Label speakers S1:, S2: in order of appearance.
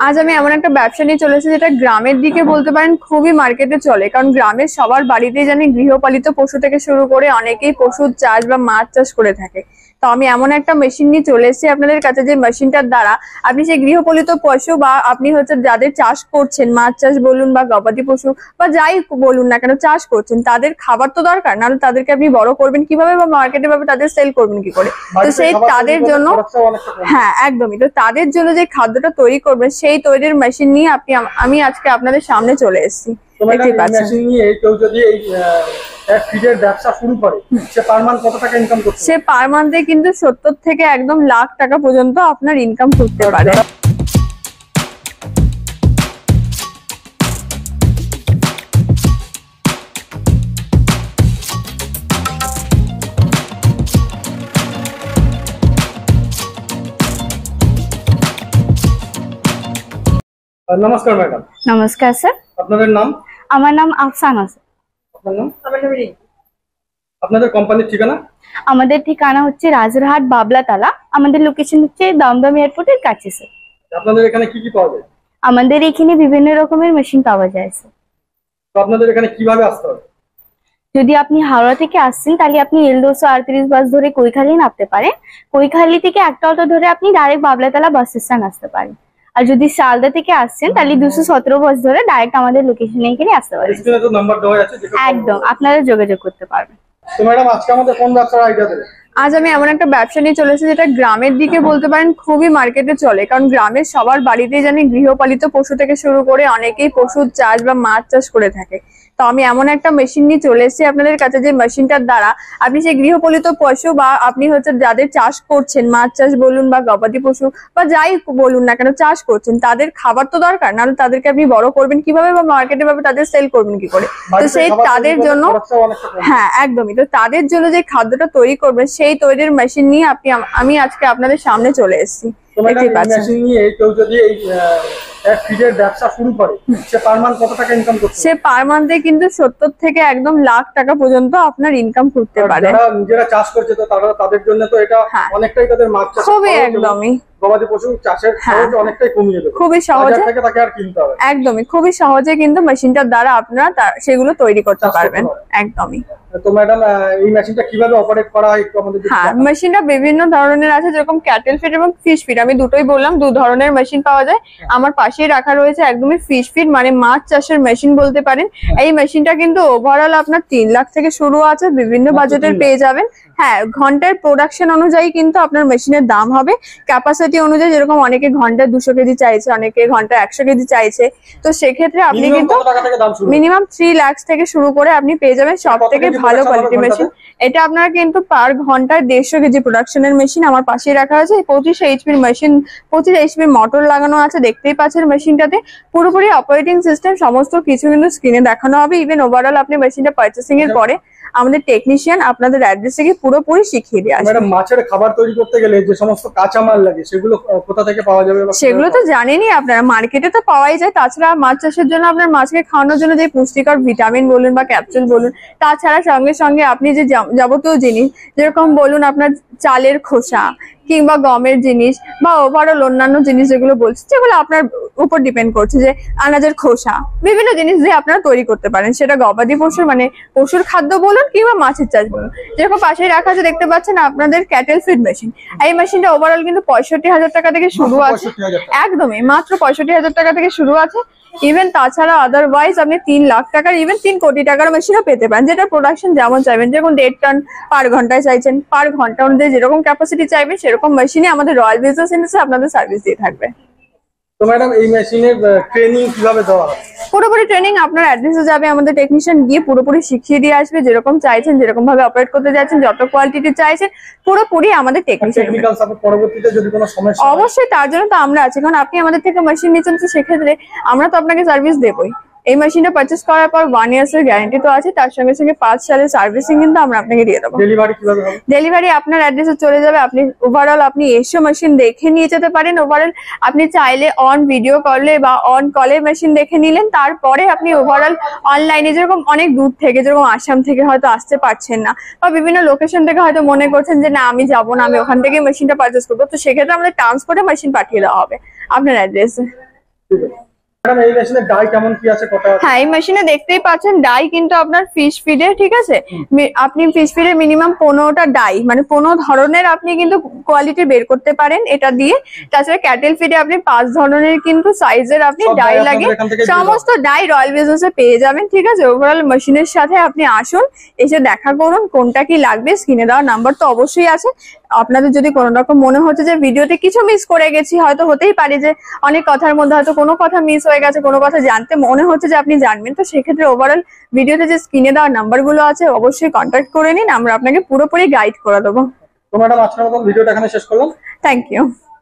S1: আজ আমি এমন একটা ব্যবসা নিয়ে চলে এসেছি যেটা গ্রামের দিকে বলতে পারেন খুবই মার্কেটে চলে, কারণ গ্রামের সবার বাড়িতেই জানি গৃহপালিত পশু থেকে শুরু করে অনেকেই পশুর চাষ বা মাছ চাষ করে থাকে। তো আমি এমন একটা মেশিন নিয়ে চলে এসেছি আপনাদের কাছে, যে মেশিনটার দ্বারা আপনি সেই গৃহপালিত পশু বা আপনি হচ্ছে যাদের চাষ করছেন, মাছ চাষ বলুন বা গবাদি পশু বা যাই বলুন না কেন চাষ করছেন, তাদের খাবার তো দরকার, নাহলে তাদেরকে আপনি বড় করবেন কিভাবে বা মার্কেটে ভাবে তাদের সেল করবেন কি করে। তো সেই তাদের জন্য হ্যাঁ একদমই, তো তাদের জন্য যে খাদ্যটা তৈরি করবেন সেই তৈরির মেশিন নিয়ে আমি আজকে আপনাদের সামনে চলে এসেছি। সে পার মান্থে কিন্তু 70 থেকে একদম লাখ টাকা পর্যন্ত আপনার ইনকাম করতে পারে।
S2: নমস্কার ম্যাডাম।
S1: নমস্কার স্যার।
S2: আপনাদের নাম?
S1: আমার নাম আফসানা স্যার।
S2: আপনার নাম? আপনাদের কোম্পানির ঠিকানা?
S1: আমাদের ঠিকানা হচ্ছে রাজারহাট বাবলাতলা, আমাদের লোকেশন হচ্ছে দমদম এয়ারপোর্টের কাছে স্যার।
S2: আপনাদের এখানে কি কি পাওয়া যায়?
S1: আমাদের এখানে বিভিন্ন রকমের মেশিন পাওয়া যায় স্যার।
S2: তো আপনাদের এখানে কিভাবে আসতে হবে?
S1: যদি আপনি হাওড়া থেকে আসছেন তাহলে আপনি L238 বাস ধরে কৈখালি নামতে পারেন। কৈখালি থেকে একটা অটো ধরে আপনি ডাইরেক্ট বাবলাতলা বাস স্টেশন আসতে পারেন। আর যদি শালদা থেকে আসছেন তাহলে 217 বাস ধরে ডাইরেক্ট আমাদের লোকেশনে এখানে আসতে পারেন।
S2: স্ক্রিনে তো নাম্বার দেওয়া আছে,
S1: একদম আপনারা যোগাযোগ করতে পারবেন।
S2: তো ম্যাডাম আজকে আমাদের কোন ব্যবসার আইডিয়া দেবেন?
S1: আজ আমি এমন একটা ব্যবসা নিয়ে চলে এসেছি যেটা গ্রামের দিকে বলতে পারেন খুবই মার্কেটে চলে, কারণ গ্রামের সবার বাড়িতেই জানি গৃহপালিত পশু থেকে শুরু করে অনেকেই পশুর চাষ বা মাছ চাষ করে থাকে। তো আমি এমন একটা মেশিন নিয়ে চলে এসেছি আপনাদের কাছে, যে মেশিনটার দ্বারা আপনি সেই গৃহপালিত পশু বা আপনি হচ্ছে যাদের চাষ করছেন, মাছ চাষ বলুন বা গবাদি পশু বা যাই বলুন না কেন চাষ করছেন, তাদের খাবার তো দরকার, নাহলে তাদেরকে আপনি বড় করবেন কিভাবে বা মার্কেটে ভাবে তাদের সেল করবেন কি করে। তো সেই তাদের জন্য হ্যাঁ একদমই, তো তাদের জন্য যে খাদ্যটা তৈরি করবেন সেই তৈরির মেশিন নিয়ে আমি আজকে আপনাদের সামনে চলে এসেছি। সে পার মান্থে কিন্তু 70 থেকে একদম লাখ টাকা পর্যন্ত আপনার ইনকাম করতে পারে।
S2: নিজেরা চাষ করছে তো তাদের জন্য তো এটা অনেকটাই তাদের মাছ চাষ
S1: খুবই একদমই
S2: গবাদি পশু চাষের খরচ অনেকটাই কমিয়ে দেবে,
S1: খুবই সহজে
S2: থেকে তাকে আর কিনতে হবে।
S1: একদমই খুবই সহজে কিন্তু মেশিনটার দ্বারা আপনারা সেগুলো তৈরি করতে পারবেন। একদমই।
S2: তো ম্যাডাম এই মেশিনটা কিভাবে অপারেট করা হয় একটু আমাদের?
S1: হ্যাঁ, মেশিনটা বিভিন্ন ধরনের আছে, যেরকম ক্যাটেল ফিড এবং ফিশ ফিড, আমি দুটোই বললাম, দু ধরনের মেশিন পাওয়া যায়। আমার পাশেই রাখা রয়েছে একদমই ফিশ ফিড, মানে মাছ চাষের মেশিন বলতে পারেন। এই মেশিনটা কিন্তু ওভারঅল আপনার 3 লাখ থেকে শুরু আছে, বিভিন্ন বাজেটের পেয়ে যাবেন। হ্যাঁ, ঘন্টার প্রোডাকশন অনুযায়ী কিন্তু আপনার মেশিনের দাম হবে, ক্যাপাসিটি অনুযায়ী, যেরকম অনেকে ঘন্টায় 200 কেজি চাইছে, অনেকে ঘন্টায় 100 কেজি চাইছে। তো সেক্ষেত্রে আপনি কিন্তু মিনিমাম 3 লাখ থেকে শুরু করে আপনি পেয়ে যাবেন সব থেকে ভালো কোয়ালিটি মেশিন। এটা আপনার কিন্তু পার ঘন্টায় 150 কেজি প্রোডাকশনের মেশিন আমার পাশেই রাখা আছে। 25 এইচপির মেশিন, 25 এইচপির মোটর লাগানো আছে, দেখতেই পাচ্ছেন মেশিনটাতে পুরোপুরি অপারেটিং সিস্টেম সমস্ত কিছু কিন্তু স্ক্রিনে দেখানো হবে। ইভেন ওভারঅল আপনি মেশিনটা পারচেসিং এর পরে আমাদের টেকনিশিয়ান আপনাদের অ্যাড্রেসে গিয়ে পুরোপুরি শিখিয়ে দিয়ে আসবে।
S2: ম্যাডাম মাছের খাবার তৈরি করতে গেলে যে সমস্ত কাঁচামাল লাগে সেগুলো কোথা থেকে পাওয়া যাবে?
S1: সেগুলো তো জানেনই আপনারা, মার্কেটে তো পাওয়াই যায়। তাছাড়া মাছ চাষের জন্য আপনার মাছকে খাওয়ানোর জন্য যে পুষ্টিকর ভিটামিন বলুন বা ক্যাপসুল বলুন, তাছাড়া সঙ্গে সঙ্গে আপনি যে যাবতীয় জিনিস, যেরকম বলুন আপনার চালের খোসা কিংবা গমের জিনিস বা ওভারঅল অন্যান্য জিনিস যেগুলো বলছি, যেগুলো আপনার উপর ডিপেন্ড করছে, যে আনাজের খোসা, বিভিন্ন জিনিস দিয়ে আপনারা তৈরি করতে পারেন, সেটা গবাদি পশুর মানে পশুর খাদ্য বলুন কিংবা মাছের চাষ বলুন। যেরকম পাশেই রাখা আছে দেখতে পাচ্ছেন আপনাদের ক্যাটেল ফিড মেশিন। এই মেশিনটা ওভারঅল কিন্তু 65,000 টাকা থেকে শুরু আছে, একদমই মাত্র 65,000 টাকা থেকে শুরু আছে। ইভেন তাছাড়া আদারওয়াইজ আপনি 3 লাখ টাকার ইভেন 3 কোটি টাকার মেশিনও পেতে পারেন, যেটা প্রোডাকশন যেমন চাইবেন, যেরকম 1.5 টন পার ঘন্টায় চাইছেন, পার ঘন্টা অনুযায়ী যেরকম ক্যাপাসিটি চাইবেন সেরকম মেশিনে আমাদের রয়্যাল বিজনেস ইন্ডাস্ট্রি আপনাদের সার্ভিস দিয়ে থাকবে।
S2: তো ম্যাডাম এই মেশিনের ট্রেনিং কিভাবে দেওয়া হয়?
S1: পুরোপুরি ট্রেনিং আপনার অ্যাড্রেসে যাবে, আমাদের টেকনিশিয়ান গিয়ে পুরোপুরি শিখিয়ে দিয়ে আসবে, যেরকম চাইছেন, যেরকম ভাবে অপারেট করতে যাচ্ছেন, যত কোয়ালিটি চাইছেন পুরোপুরি আমাদের টেকনিশিয়ান।
S2: টেকনিক্যাল সাপোর্ট পরবর্তীতে যদি কোনো সমস্যা
S1: অবশ্যই তার জন্য তো আমরা আছি, কারণ আপনি আমাদের থেকে মেশিন নিচ্ছেন, তো সেক্ষেত্রে আমরা তো আপনাকে সার্ভিস দেবই। এই মেশিনটা পারচেজ করার পর 1 ইয়ার্স এর গ্যারান্টি তো আছে, তার সঙ্গে সঙ্গে 5 সালের সার্ভিসিং কিন্তু আমরা আপনাকে দিয়ে দেবো।
S2: ডেলিভারি কিভাবে হবে?
S1: ডেলিভারি আপনার অ্যাড্রেসে চলে যাবে। আপনি ওভারঅল আপনি এসে মেশিন দেখে নিয়ে যেতে পারেন। ওভারঅল আপনি চাইলে অন ভিডিও কলে বা অন কলে মেশিন দেখে নিলেন, তারপরে আপনি ওভারঅল অনলাইনে, যেরকম অনেক দূর থেকে, যেরকম আসাম থেকে হয়তো আসতে পারছেন না বা বিভিন্ন লোকেশন থেকে হয়তো মনে করছেন যে না আমি যাবো না, আমি ওখান থেকে মেশিনটা পারচেজ করবো, তো সেক্ষেত্রে আমাদের ট্রান্সপোর্টে মেশিন পাঠিয়ে দেওয়া হবে আপনার অ্যাড্রেসে।
S2: ঠিক আছে ম্যাডাম, এই মেশিনের ডাই কেমন কি আছে, কটা আছে?
S1: হ্যাঁ, এই মেশিনে দেখতেই পাচ্ছেন ডাই কিন্তু আপনার ফিশ ফিডে, ঠিক আছে। আপনি ফিশ ফিডে মিনিমাম 15টা ডাই, মানে 15 ধরনের আপনি কিন্তু কোয়ালিটি বের করতে পারেন এটা দিয়ে। তাছাড়া ক্যাটেল ফিডে আপনি 5 ধরনের কিন্তু সাইজের আপনি
S2: সব
S1: ডাই
S2: ডাই
S1: লাগে,
S2: আপনাদের এখান থেকে দিয়ে
S1: সমস্ত ডাই রয়্যাল বিজনেসে পেয়ে যাবেন, ঠিক আছে। ওভারঅল মেশিনের সাথে আপনি আসুন, এসে দেখা করুন কোনটা কি লাগবে। স্ক্রিনে দেওয়া নাম্বার তো অবশ্যই আছে। আপনাদের যদি কোনো রকম মনে হচ্ছে যে ভিডিওতে কিছু মিস করে গেছি, হয়তো হতেই পারে যে অনেক কথার মধ্যে হয়তো কোনো কথা মিস হয়ে গেছে, কোনো কথা জানতে মনে হচ্ছে যে আপনি জানবেন, তো সেক্ষেত্রে ওভারঅল ভিডিওতে যে স্ক্রিনে দেওয়া নাম্বারগুলো আছে অবশ্যই কন্ট্যাক্ট করে নিন, আমরা আপনাকে পুরোপুরি গাইড করে দেবো।
S2: তো ম্যাডাম, আজকের মতন ভিডিওটা এখানে শেষ করলাম।
S1: Thank you.